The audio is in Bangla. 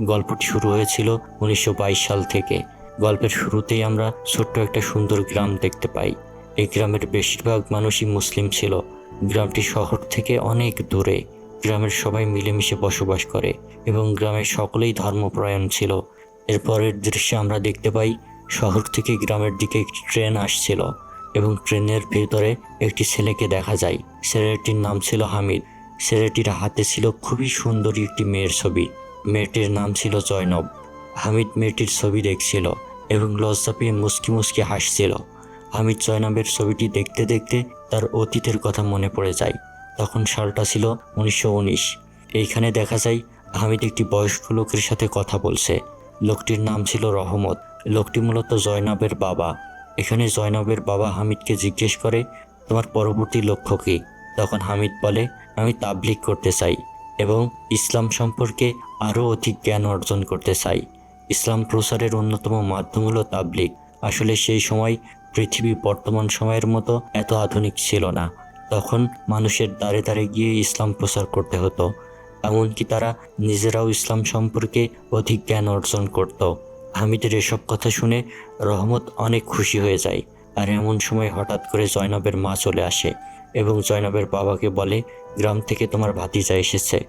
গল্পটি শুরু হয়েছিল 1922 সাল থেকে। গল্পের শুরুতেই আমরা ছোট্ট একটা সুন্দর গ্রাম দেখতে পাই। এই গ্রামের বেশিরভাগ মানুষই মুসলিম ছিল। গ্রামটি শহর থেকে অনেক দূরে। গ্রামের সবাই মিলেমিশে বসবাস করে এবং গ্রামের সকলেই ধর্মপরায়ণ ছিল। এরপরের দৃশ্যে আমরা দেখতে পাই শহর থেকে গ্রামের দিকে একটি ট্রেন আসছিল এবং ট্রেনের ভেতরে একটি ছেলেকে দেখা যায়। ছেলেটির নাম ছিল হামিদ। ছেলেটির হাতে ছিল খুবই সুন্দরী একটি মেয়ের ছবি। মেয়েটির নাম ছিল জয়নব। হামিদ মেয়েটির ছবি দেখছিল এবং লজ্জা পেয়ে মুচকি মুচকি হাসছিল। হামিদ জয়নবের ছবিটি দেখতে দেখতে তার অতীতের কথা মনে পড়ে যায়। তখন সালটা ছিল 1919। এইখানে দেখা যায় হামিদ একটি বয়স্ক লোকের সাথে কথা বলছে। লোকটির নাম ছিল রহমত। লোকটি মূলত জয়নবের বাবা। এখানে জয়নবের বাবা হামিদকে জিজ্ঞেস করে, তোমার পরবর্তী লক্ষ্য কী? তখন হামিদ বলে, আমি তাবলীগ করতে চাই এবং ইসলাম সম্পর্কে আরও অধিক জ্ঞান অর্জন করতে চাই। ইসলাম প্রচারের অন্যতম মাধ্যম হলো তাবলীগ। আসলে সেই সময় পৃথিবী বর্তমান সময়ের মতো এত আধুনিক ছিল না। তখন মানুষের দ্বারে দ্বারে গিয়ে ইসলাম প্রচার করতে হতো। এমনকি তারা নিজেরাও ইসলাম সম্পর্কে অধিক জ্ঞান অর্জন করত। হামিদের এসব কথা শুনে রহমত অনেক খুশি হয়ে যায়। আর এমন সময় হঠাৎ করে জয়নবের মা চলে আসে এবং জয়নবের বাবাকে বলে, গ্রাম থেকে তোমার ভাতিজা এসেছে।